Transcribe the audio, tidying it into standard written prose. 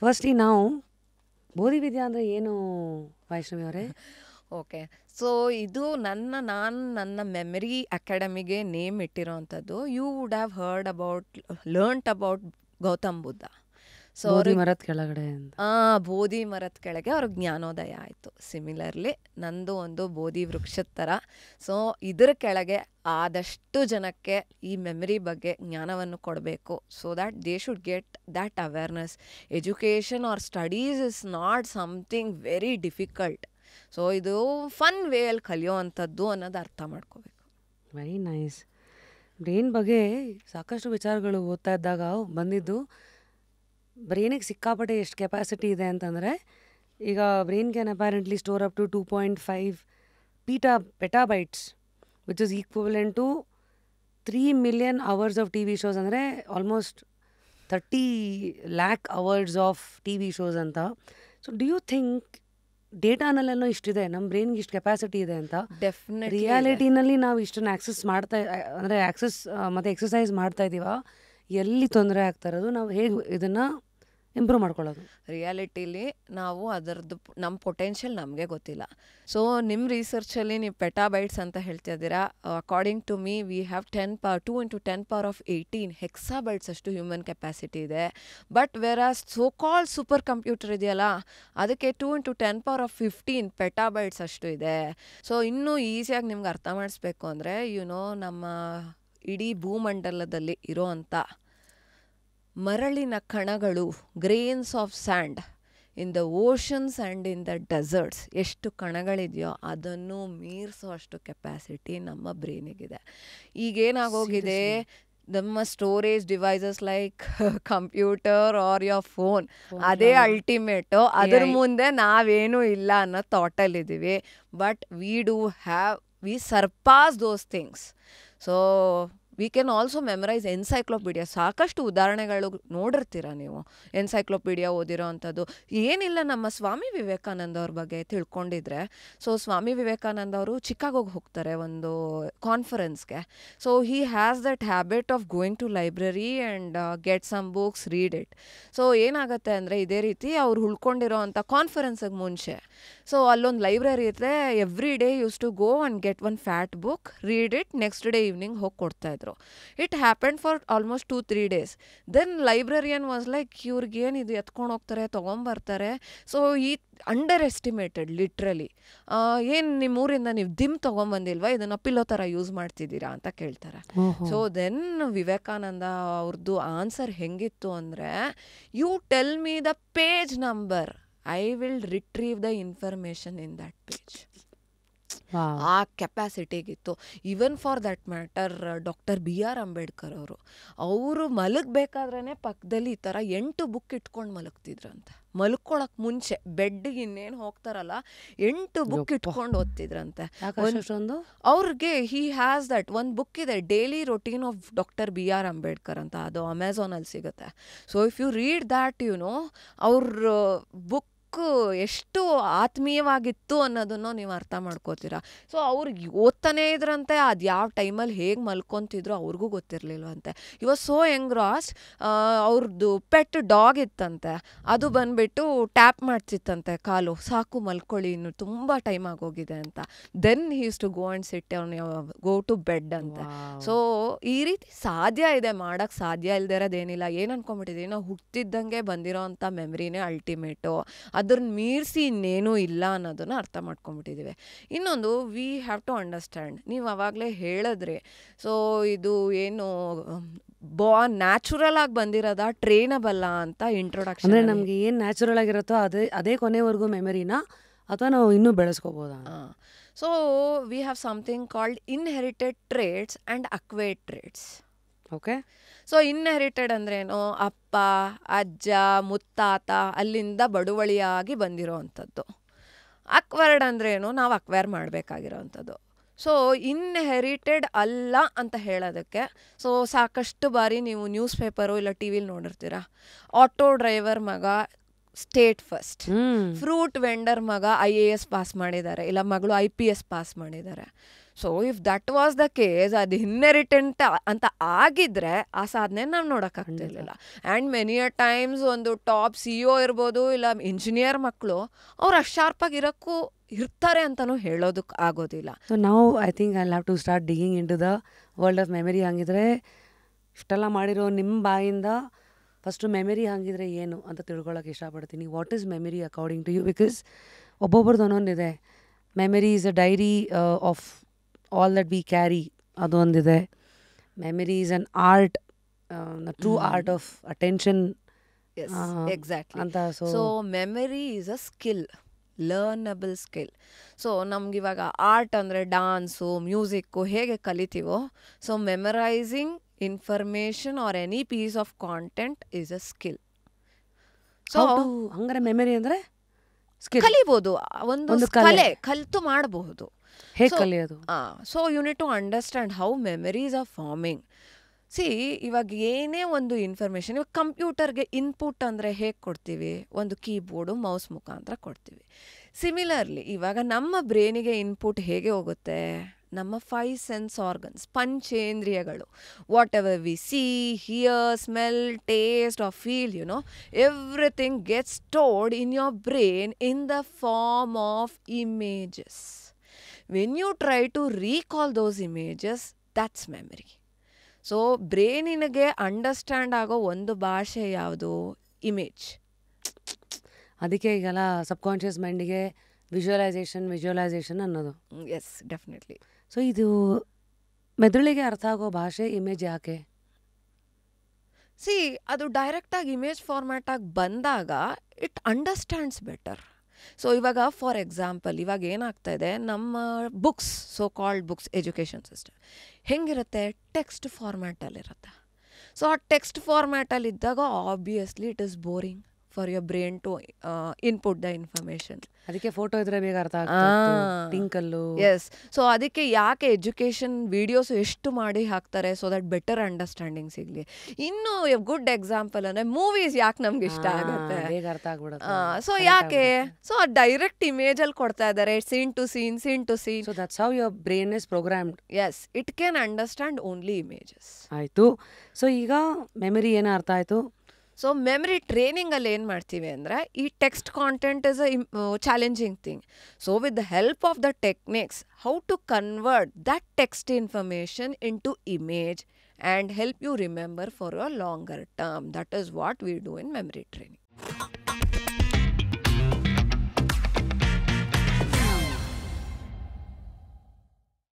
Firstly ನಾವು ಬೋಧಿ ವಿದ್ಯಾ ಅಂದರೆ ಏನು ವೈಷ್ಣವಿ ಅವರೇ? ಓಕೆ, ಸೊ ಇದು ನನ್ನ ಮೆಮರಿ ಅಕಾಡೆಮಿಗೆ ನೇಮ್ ಇಟ್ಟಿರೋವಂಥದ್ದು. You would have learnt about Gautam Buddha. So Bodhi ಮರದ ಕೆಳಗಡೆ ಅಂತ. ಬೋಧಿ ಮರದ ಕೆಳಗೆ ಅವ್ರಿಗೆ ಜ್ಞಾನೋದಯ ಆಯಿತು. ಸಿಮಿಲರ್ಲಿ ನಂದು ಒಂದು ಬೋಧಿ ವೃಕ್ಷದ ಥರ. ಸೊ ಇದರ ಕೆಳಗೆ ಆದಷ್ಟು ಜನಕ್ಕೆ ಈ ಮೆಮರಿ ಬಗ್ಗೆ ಜ್ಞಾನವನ್ನು ಕೊಡಬೇಕು. So that they should get that awareness. Education or studies is not something very difficult. So ಇದು ಫನ್ ವೇಯಲ್ಲಿ ಕಲಿಯೋ ಅಂಥದ್ದು ಅನ್ನೋದು ಅರ್ಥ ಮಾಡ್ಕೋಬೇಕು. Very nice. ಬ್ರೈನ್ ಬಗ್ಗೆ ಸಾಕಷ್ಟು ವಿಚಾರಗಳು ಓದ್ತಾ ಇದ್ದಾಗ ಬಂದಿದ್ದು, ಬ್ರೈನಿಗೆ ಸಿಕ್ಕಾಪಟ್ಟೆ ಎಷ್ಟು ಕೆಪಾಸಿಟಿ ಇದೆ ಅಂತಂದರೆ, ಈಗ brain can apparently store up to 2.5 petabytes which is equivalent to 3 million hours of T V shows, ಅಂದರೆ almost 30 lakh hours of T V shows ಅಂತ. ಸೊ ಡು ಯು ಥಿಂಕ್ ಡೇಟಾನಲ್ಲೇನೋ ಇಷ್ಟಿದೆ, ನಮ್ಮ ಬ್ರೈನ್ಗೆ ಇಷ್ಟು ಕೆಪಾಸಿಟಿ ಇದೆ ಅಂತ? ಡೆಫಿನೆಟ್ಲಿ ರಿಯಾಲಿಟಿನಲ್ಲಿ ನಾವು ಇಷ್ಟನ್ನು ಆಕ್ಸೆಸ್ ಅಂದರೆ ಆಕ್ಸೆಸ್ ಮತ್ತು ಎಕ್ಸಸೈಸ್ ಮಾಡ್ತಾ ಇದ್ದೀವ? ಎಲ್ಲಿ ತೊಂದರೆ ಆಗ್ತಾ ಇರೋದು? ನಾವು ಹೇಗೆ ಇದನ್ನು ಇಂಪ್ರೂವ್ ಮಾಡ್ಕೊಳ್ಳೋದು? ರಿಯಾಲಿಟಿಲಿ ನಾವು ಅದರದ್ದು ನಮ್ಮ ಪೊಟೆನ್ಷಿಯಲ್ ನಮಗೆ ಗೊತ್ತಿಲ್ಲ. ಸೊ ನಿಮ್ಮ ರಿಸರ್ಚಲ್ಲಿ ನೀವು ಪೆಟಾಬೈಟ್ಸ್ ಅಂತ ಹೇಳ್ತಾ ಇದ್ದೀರಾ. According to me we have 2 into 10^18 hexabytes ಅಷ್ಟು ಹ್ಯೂಮನ್ ಕೆಪಾಸಿಟಿ ಇದೆ. But versus so called super computer ಇದೆಯಲ್ಲ, ಅದಕ್ಕೆ 2 into 10^15 ಪೆಟಾಬೈಟ್ಸ್ ಅಷ್ಟು ಇದೆ. ಸೊ ಇನ್ನೂ ಈಸಿಯಾಗಿ ನಿಮ್ಗೆ ಅರ್ಥ ಮಾಡಿಸ್ಬೇಕು ಅಂದರೆ, ನಮ್ಮ ಇಡೀ ಭೂಮಂಡಲದಲ್ಲಿ ಇರೋ ಅಂಥ ಮರಳಿನ ಕಣಗಳು, grains of and in the oceans and in the deserts, ಎಷ್ಟು ಕಣಗಳಿದೆಯೋ ಅದನ್ನು ಮೀರಿಸೋ ಅಷ್ಟು ಕೆಪಾಸಿಟಿ ನಮ್ಮ ಬ್ರೈನಿಗಿದೆ. ಈಗೇನಾಗೋಗಿದೆ, ನಮ್ಮ storage devices like computer or your phone, ಅದೇ ಅಲ್ಟಿಮೇಟು. ಅದ್ರ ಮುಂದೆ ನಾವೇನೂ ಇಲ್ಲ ಅನ್ನೋ ಥಾಟಲ್ಲಿದ್ದೀವಿ. But we surpass those things. So we can also memorise encyclopedia. ಸಾಕಷ್ಟು ಉದಾಹರಣೆಗಳು ನೋಡಿರ್ತೀರ ನೀವು, ಎನ್ಸೈಕ್ಲೋಪೀಡಿಯಾ ಓದಿರೋ ಅಂಥದ್ದು. ಏನಿಲ್ಲ, ನಮ್ಮ ಸ್ವಾಮಿ ವಿವೇಕಾನಂದ ಅವ್ರ ಬಗ್ಗೆ ತಿಳ್ಕೊಂಡಿದ್ರೆ, ಸೊ ಸ್ವಾಮಿ ವಿವೇಕಾನಂದ ಅವರು ಚಿಕಾಗೋಗೆ ಹೋಗ್ತಾರೆ ಒಂದು ಕಾನ್ಫರೆನ್ಸ್ಗೆ. So he has that habit of going to library and get some books, read it. So ಏನಾಗುತ್ತೆ ಅಂದರೆ, ಇದೇ ರೀತಿ ಅವ್ರು ಉಳ್ಕೊಂಡಿರೋ ಅಂಥ ಕಾನ್ಫರೆನ್ಸಿಗೆ ಮುಂಚೆ ಸೊ ಅಲ್ಲೊಂದು ಲೈಬ್ರರಿ ಇರುತ್ತೆ. Every day use to go and get one fat book, read it, next day evening ಹೋಗಿ ಕೊಡ್ತಾಯಿದ್ರು. It happened for almost 2-3 days. Then librarian was like, ಇವ್ರಿಗೇನಿದು ಎತ್ಕೊಂಡು ಹೋಗ್ತಾರೆ, ತೊಗೊಂಬರ್ತಾರೆ. ಸೊ ಈ ಅಂಡರ್ ಎಸ್ಟಿಮೇಟೆಡ್ ಲಿಟ್ರಲಿ. ಏನು ನಿಮ್ಮ ಊರಿಂದ ನೀವು ತೊಗೊಂಬಂದಿಲ್ವಾ, ಇದನ್ನು ಪಿಲ್ಲೋ ಥರ ಯೂಸ್ ಮಾಡ್ತಿದ್ದೀರಾ ಅಂತ ಕೇಳ್ತಾರೆ. ಸೊ ದೆನ್ ವಿವೇಕಾನಂದ ಅವ್ರದ್ದು ಆನ್ಸರ್ ಹೆಂಗಿತ್ತು ಅಂದರೆ, you tell me the page number, I will retrieve the information in that page. ಆ ಕೆಪಾಸಿಟಿಗಿತ್ತು. Even for that matter doctor BR Ambedkar ಅವರು ಮಲಗಬೇಕಾದ್ರೇ ಪಕ್ಕದಲ್ಲಿ ಈ ಥರ 8 ಬುಕ್ ಇಟ್ಕೊಂಡು ಮಲಗ್ತಿದ್ರಂತೆ. ಮಲ್ಕೊಳಕ್ಕೆ ಮುಂಚೆ ಬೆಡ್ಗೆ ಇನ್ನೇನು ಹೋಗ್ತಾರಲ್ಲ, 8 ಬುಕ್ ಇಟ್ಕೊಂಡು ಓದ್ತಿದ್ರಂತೆ. ಅವ್ರಿಗೆ ಹಿ ಹ್ಯಾಸ್ ದಟ್ ಒಂದು ಬುಕ್ ಇದೆ, daily routine of doctor BR Ambedkar ಅಂತ. ಅದು ಅಮೆಝಾನಲ್ಲಿ ಸಿಗುತ್ತೆ. So if you read that, ಅವ್ರ ಬುಕ್ ಎಷ್ಟು ಆತ್ಮೀಯವಾಗಿತ್ತು ಅನ್ನೋದನ್ನು ನೀವು ಅರ್ಥ ಮಾಡ್ಕೋತೀರಾ. ಸೊ ಅವ್ರಿಗೆ ಓದ್ತಾನೇ ಇದ್ರಂತೆ, ಅದು ಯಾವ ಟೈಮಲ್ಲಿ ಹೇಗೆ ಮಲ್ಕೊತಿದ್ರು ಅವ್ರಿಗೂ ಗೊತ್ತಿರಲಿಲ್ವಂತೆ. Was so ಎಂಗ್ರಾಸ್ಡ್. ಅವ್ರದ್ದು ಪೆಟ್ ಡಾಗ್ ಇತ್ತಂತೆ, ಅದು ಬಂದುಬಿಟ್ಟು ಟ್ಯಾಪ್ ಮಾಡ್ತಿತ್ತಂತೆ ಕಾಲು, ಸಾಕು ಮಲ್ಕೊಳ್ಳಿ, ಇನ್ನು ತುಂಬ ಟೈಮ್ ಆಗೋಗಿದೆ ಅಂತ. Then he use to go and sit go to bed ಅಂತ. ಸೊ ಈ ರೀತಿ ಸಾಧ್ಯ ಇದೆ, ಮಾಡೋಕ್ಕೆ ಸಾಧ್ಯ ಇಲ್ಲದೆ ಇರೋದೇನಿಲ್ಲ. ಏನು ಅನ್ಕೊಂಡ್ಬಿಟ್ಟಿದ್ದೀವಿ ನಾವು, ಹುಟ್ಟಿದ್ದಂಗೆ ಬಂದಿರೋ ಅಂಥ ಮೆಮ್ರಿನೇ ಅಲ್ಟಿಮೇಟು, ಅದನ್ನ ಮೀರಿಸಿ ಇನ್ನೇನೂ ಇಲ್ಲ ಅನ್ನೋದನ್ನು ಅರ್ಥ ಮಾಡ್ಕೊಂಡ್ಬಿಟ್ಟಿದ್ದೀವಿ. ಇನ್ನೊಂದು, ವಿ ಹ್ಯಾವ್ ಟು ಅಂಡರ್ಸ್ಟ್ಯಾಂಡ್, ನೀವು ಆವಾಗಲೇ ಹೇಳಿದ್ರಿ, ಸೊ ಇದು ಏನು ನ್ಯಾಚುರಲ್ ಆಗಿ ಬಂದಿರೋದ, ಟ್ರೈನಬಲ್ಲ ಅಂತ ಇಂಟ್ರೊಡಕ್ಷನ್. ಅಂದರೆ ನಮಗೆ ಏನು ನ್ಯಾಚುರಲ್ ಆಗಿರುತ್ತೋ ಅದೇ ಕೊನೆವರೆಗೂ ಮೆಮರಿನ, ಅಥವಾ ನಾವು ಇನ್ನೂ ಬೆಳೆಸ್ಕೋಬೋದಾ? So we have something called inherited traits and acquired traits. Okay. So inherited ಅಂದ್ರೇನು, ಅಪ್ಪ ಅಜ್ಜ ಮುತ್ತಾತ ಅಲ್ಲಿಂದ ಬಳುವಳಿಯಾಗಿ ಬಂದಿರೋ ಅಂಥದ್ದು. ಅಕ್ವೈರ್ಡ್ ಅಂದ್ರೇನು, ನಾವು ಅಕ್ವೈರ್ ಮಾಡಬೇಕಾಗಿರೋ ಅಂಥದ್ದು. ಸೊ ಇನ್ಹೆರಿಟೆಡ್ ಅಲ್ಲ ಅಂತ ಹೇಳೋದಕ್ಕೆ, ಸೊ ಸಾಕಷ್ಟು ಬಾರಿ ನೀವು ನ್ಯೂಸ್ ಪೇಪರು ಇಲ್ಲ ಟಿ ವಿಲಿ ನೋಡಿರ್ತೀರ, ಆಟೋ ಡ್ರೈವರ್ ಮಗ ಸ್ಟೇಟ್ ಫಸ್ಟ್, ಫ್ರೂಟ್ ವೆಂಡರ್ ಮಗ IAS ಪಾಸ್ ಮಾಡಿದ್ದಾರೆ, ಇಲ್ಲ ಮಗಳು IPS ಪಾಸ್ ಮಾಡಿದ್ದಾರೆ. So if that was the case, ಅದು ಇನ್ಹೆರಿಟೆಂಟ್ ಅಂತ ಆಗಿದ್ರೆ ಆ ಸಾಧನೆ ನಾವು ನೋಡೋಕ್ಕಾಗ್ತಿರ್ಲಿಲ್ಲ. ಆ್ಯಂಡ್ ಮೆನಿ ಅ ಟೈಮ್ಸ್ ಒಂದು ಟಾಪ್ CEO ಇರ್ಬೋದು, ಇಲ್ಲ ಇಂಜಿನಿಯರ್ ಮಕ್ಕಳು ಅವ್ರು ಅಷ್ಟು ಶಾರ್ಪಾಗಿರೋಕ್ಕೂ ಇರ್ತಾರೆ ಅಂತಲೂ ಹೇಳೋದಕ್ಕೆ ಆಗೋದಿಲ್ಲ. ಸೊ ನಾವು I think I have to start digging into the world of memory. ಹಂಗಿದ್ರೆ ಇಷ್ಟೆಲ್ಲ ಮಾಡಿರೋ ನಿಮ್ಮ ಬಾಯಿಂದ ಫಸ್ಟು ಮೆಮರಿ ಹಂಗಿದ್ರೆ ಏನು ಅಂತ ತಿಳ್ಕೊಳ್ಳೋಕೆ ಇಷ್ಟಪಡ್ತೀನಿ. What is memory according to you? Because ಒಬ್ಬೊಬ್ರದ್ದು ಒಂದೊಂದಿದೆ. Memory is a diary of all that we carry, ಅದೊಂದಿದೆ. Memory is an art, true art of attention exactly ಅಂತ. So memory is a skill, learnable skill. So ನಮಗಿವಾಗ art ಅಂದರೆ dance, music ಹೇಗೆ ಕಲಿತೀವೋ, so memorising information or any piece of content is a skill. So ಹಂಗಾರೆ memory ಅಂದರೆ ಕಲಿಬೋದು, ಒಂದು ಕಲೆ ಕಲಿತು ಮಾಡಬಹುದು. ಹೇಗೆ ಕಲಿಯೋದು? So you need to understand how memories are forming. See, ಇವಾಗ ಏನೇ ಒಂದು ಇನ್ಫಾರ್ಮೇಷನ್, ಇವಾಗ ಕಂಪ್ಯೂಟರ್ಗೆ ಇನ್ಪುಟ್ ಅಂದರೆ ಹೇಗೆ ಕೊಡ್ತೀವಿ? ಒಂದು ಕೀಬೋರ್ಡು, ಮೌಸ್ ಮುಖಾಂತರ ಕೊಡ್ತೀವಿ. ಸಿಮಿಲರ್ಲಿ ಇವಾಗ ನಮ್ಮ ಬ್ರೈನಿಗೆ ಇನ್ಪುಟ್ ಹೇಗೆ ಹೋಗುತ್ತೆ? ನಮ್ಮ 5 ಸೆನ್ಸ್ ಆರ್ಗನ್ಸ್, ಪಂಚೇಂದ್ರಿಯಗಳು, whatever we see, hear, smell, taste or feel, everything gets stored in your brain in the form of images. When you try to recall those images, that's memory. So ಬ್ರೈನಿಗೆ understand ಆಗೋ ಒಂದು ಭಾಷೆ ಯಾವುದು? Image. ಅದಕ್ಕೆ ಈಗೆಲ್ಲ subconscious ಮೈಂಡಿಗೆ visualisation ಅನ್ನೋದು. Yes, definitely. So ಇದು ಮೆದುಳಿಗೆ ಅರ್ಥ ಆಗೋ ಭಾಷೆ ಇಮೇಜ್ ಯಾಕೆ? ಸಿ, ಅದು ಡೈರೆಕ್ಟಾಗಿ ಇಮೇಜ್ ಫಾರ್ಮ್ಯಾಟಾಗಿ ಬಂದಾಗ ಇಟ್ ಅಂಡರ್ಸ್ಟ್ಯಾಂಡ್ಸ್ ಬೆಟರ್. ಸೊ ಇವಾಗ ಫಾರ್ ಎಕ್ಸಾಂಪಲ್, ಇವಾಗ ಏನಾಗ್ತಾ ಇದೆ, ನಮ್ಮ books, so called books, education system ಹೆಂಗಿರುತ್ತೆ? ಟೆಕ್ಸ್ಟ್ ಫಾರ್ಮ್ಯಾಟಲ್ಲಿರುತ್ತೆ. ಸೊ ಆ ಟೆಕ್ಸ್ಟ್ ಫಾರ್ಮ್ಯಾಟಲ್ಲಿದ್ದಾಗ obviously it is boring for your brain to input the information. ಅದಕ್ಕೆ ಫೋಟೋ ಇದ್ರೆ ಬೇಗ ಅರ್ಥ ಆಗ್ತದೆ, ಟಿಂಕಲ್ಲು. ಎಸ್. ಸೊ ಅದಕ್ಕೆ ಯಾಕೆ ಎಜುಕೇಷನ್ ವಿಡಿಯೋಸ್ ಎಷ್ಟು ಮಾಡಿ ಹಾಕ್ತಾರೆ? ಸೊ ದಟ್ ಬೆಟರ್ ಅಂಡರ್ಸ್ಟ್ಯಾಂಡಿಂಗ್ ಸಿಗಲಿ. ಇನ್ನು ಗುಡ್ ಎಕ್ಸಾಂಪಲ್ ಅಂದರೆ ಮೂವೀಸ್ ಯಾಕೆ ನಮ್ಗೆ ಇಷ್ಟ ಆಗುತ್ತೆ? ಬೇಗ ಅರ್ಥ ಆಗ್ಬಿಡುತ್ತೆ. ಸೊ ಯಾಕೆ? ಸೊ ಡೈರೆಕ್ಟ್ ಇಮೇಜಲ್ಲಿ ಕೊಡ್ತಾ ಇದ್ದಾರೆ, scene to scene, scene to scene. So that's how your brain is programmed. Yes, it can understand only images. ಆಯಿತು. ಸೊ ಈಗ ಮೆಮರಿ ಏನೋ ಅರ್ಥ ಆಯಿತು. ಸೊ ಮೆಮರಿ ಟ್ರೈನಿಂಗಲ್ಲಿ ಏನು ಮಾಡ್ತೀವಿ ಅಂದರೆ, ಈ text content is a challenging thing. So with the help of the techniques, how to convert that text information into image and help you remember for a longer term. That is what we do in memory training.